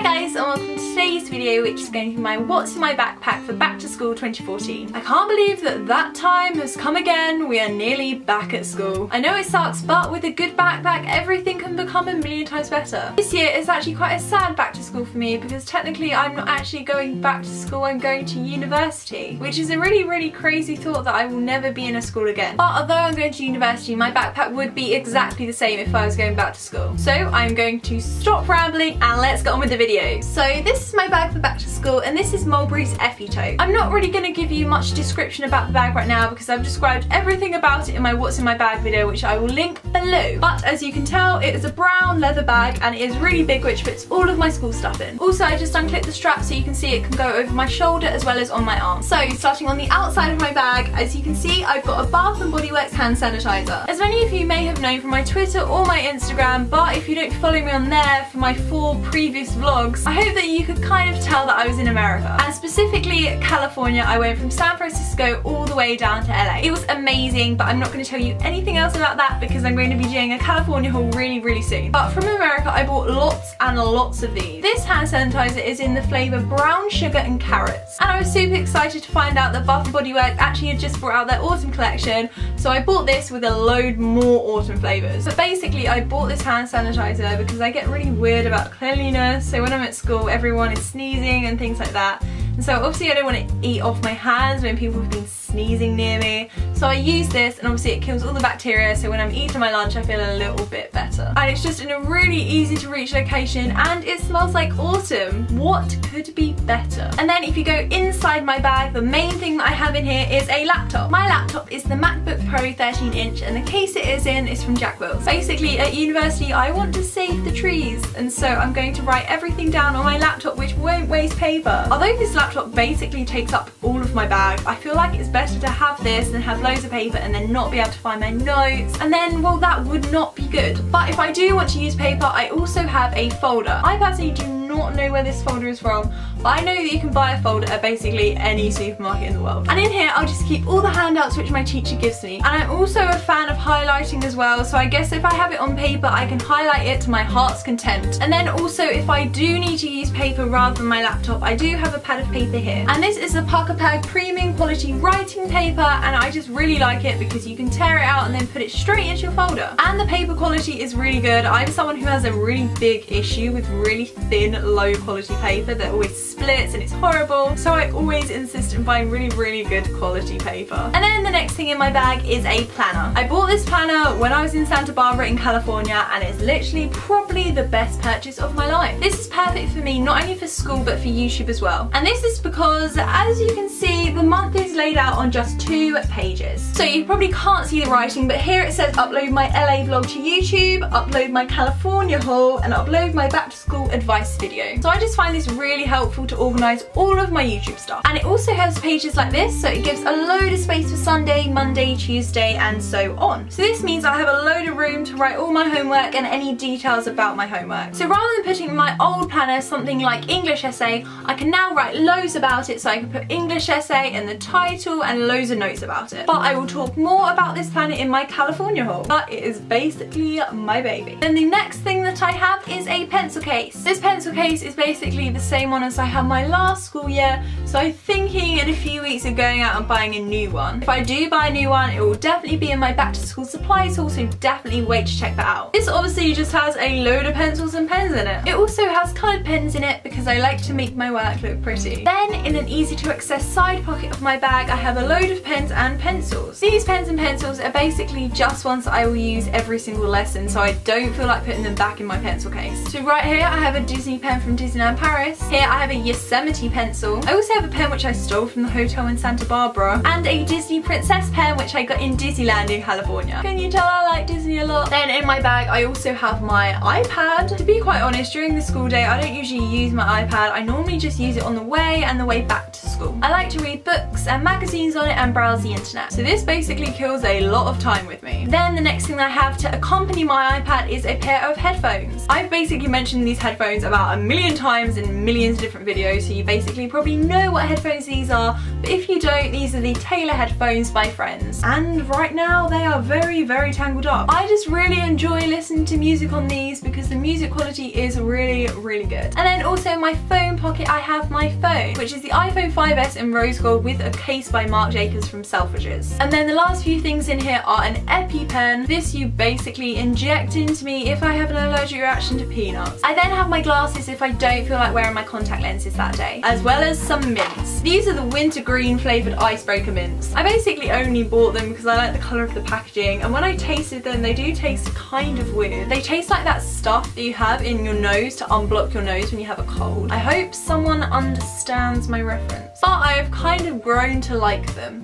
guys, and welcome to today's video, which is going to be my what's in my backpack for back to school 2014. I can't believe that time has come again. We are nearly back at school. I know it sucks, but with a good backpack everything can become a million times better. This year is actually quite a sad back to school for me because technically I'm not actually going back to school, I'm going to university, which is a really crazy thought that I will never be in a school again. But although I'm going to university, my backpack would be exactly the same if I was going back to school. So I'm going to stop rambling and let's get on with the video. So this is my bag for back to school, and this is Mulberry's Effie tote. I'm not really going to give you much description about the bag right now because I've described everything about it in my what's in my bag video, which I will link below. But as you can tell, it is a brown leather bag and it is really big, which fits all of my school stuff in. Also, I just unclipped the strap so you can see it can go over my shoulder as well as on my arm. So starting on the outside of my bag, as you can see, I've got a Bath & Body Works hand sanitizer. As many of you may have known from my Twitter or my Instagram, but if you don't follow me on there for my 4 previous vlogs, I hope that you could kind of tell that I was in America. And specifically California. I went from San Francisco all the way down to LA. It was amazing, but I'm not going to tell you anything else about that because I'm going to be doing a California haul really soon. But from America I bought lots and lots of these. This hand sanitizer is in the flavour brown sugar and carrots. And I was super excited to find out that Bath & Body Works actually had just brought out their autumn collection, so I bought this with a load more autumn flavours. But basically I bought this hand sanitizer because I get really weird about cleanliness, so when I'm at school everyone is sneezing and things like that. And so obviously I don't want to eat off my hands when people have been sneezing near me. So I use this and obviously it kills all the bacteria, so when I'm eating my lunch I feel a little bit better. And it's just in a really easy to reach location and it smells like autumn. What could be better? And then if you go inside my bag, the main thing that I have in here is a laptop. My laptop is the MacBook Pro 13-inch and the case it is in is from Jack Wills. Basically at university I want to save the trees, and so I'm going to write everything down on my laptop which won't waste paper. Although this laptop basically takes up all of my bag, I feel like it's better to have this than have loads of paper and then not be able to find my notes, and then, well, that would not be good. But if I do want to use paper, I also have a folder. I personally do not know where this folder is from, but I know that you can buy a folder at basically any supermarket in the world. And in here I'll just keep all the handouts which my teacher gives me. And I'm also a fan of highlighting as well, so I guess if I have it on paper I can highlight it to my heart's content. And then also if I do need to use paper rather than my laptop, I do have a pad of paper here. And this is the Parker Pad premium quality writing paper, and I just really like it because you can tear it out and then put it straight into your folder. And the paper quality is really good. I'm someone who has a really big issue with really thin, low quality paper that always splits and it's horrible, so I always insist on buying really good quality paper. And then the next thing in my bag is a planner. I bought this planner when I was in Santa Barbara in California, and it's literally probably the best purchase of my life. This is perfect for me, not only for school but for YouTube as well. And this is because, as you can see, the month is laid out on just 2 pages. So you probably can't see the writing, but here it says upload my LA vlog to YouTube, upload my California haul, and upload my back to school advice video. So I just find this really helpful to organise all of my YouTube stuff. And it also has pages like this, so it gives a load of space for Sunday, Monday, Tuesday, and so on. So this means I have a load of room to write all my homework and any details about my homework. So rather than putting in my old planner something like English essay, I can now write loads about it, so I can put English essay and the title and loads of notes about it. But I will talk more about this planner in my California haul, but it is basically my baby. Then the next thing that I have is a pencil case. This pencil case is basically the same one as I had my last school year, so I'm thinking in a few weeks of going out and buying a new one. If I do buy a new one, it will definitely be in my back to school supplies haul, so definitely wait to check that out. This obviously just has a load of pencils and pens in it. It also has coloured pens in it because I like to make my work look pretty. Then in an easy to access side pocket of my bag I have a load of pens and pencils. These pens and pencils are basically just ones that I will use every single lesson, so I don't feel like putting them back in my pencil case. So right here I have a Disney pen from Disneyland Paris. Here I have a Yosemite pencil. I also have a pen which I stole from the hotel in Santa Barbara, and a Disney Princess pen which I got in Disneyland in California. Can you tell I like Disney a lot? Then in my bag I also have my iPad. To be quite honest, during the school day I don't usually use my iPad. I normally just use it on the way and the way back to school. I like to read books and magazines on it and browse the internet. So this basically kills a lot of time with me. Then the next thing I have to accompany my iPad is a pair of headphones. I've basically mentioned these headphones about million times in millions of different videos, so you basically probably know what headphones these are, but if you don't, these are the Taylor headphones by Friends. And right now they are very, very tangled up. I just really enjoy listening to music on these because the music quality is really, really good. And then also in my phone pocket I have my phone, which is the iPhone 5S in rose gold with a case by Marc Jacobs from Selfridges. And then the last few things in here are an EpiPen. This you basically inject into me if I have an allergic reaction to peanuts. I then have my glasses if I don't feel like wearing my contact lenses that day, as well as some mints. These are the wintergreen flavoured Icebreaker mints. I basically only bought them because I like the colour of the packaging, and when I tasted them they do taste kind of weird. They taste like that stuff that you have in your nose to unblock your nose when you have a cold. I hope someone understands my reference, but I have kind of grown to like them.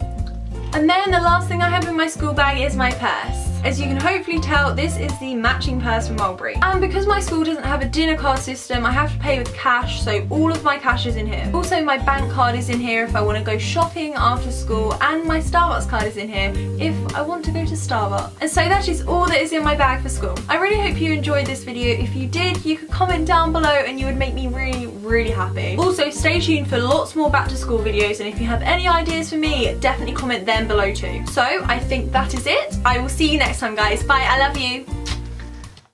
And then the last thing I have in my school bag is my purse. As you can hopefully tell, this is the matching purse from Mulberry. And because my school doesn't have a dinner card system, I have to pay with cash, so all of my cash is in here. Also, my bank card is in here if I want to go shopping after school, and my Starbucks card is in here if I want to go to Starbucks. And so that is all that is in my bag for school. I really hope you enjoyed this video. If you did, you could comment down below and you would make me really, really happy. Also, stay tuned for lots more back to school videos, and if you have any ideas for me, definitely comment them below too. So I think that is it. I will see you next time, guys. Bye, I love you.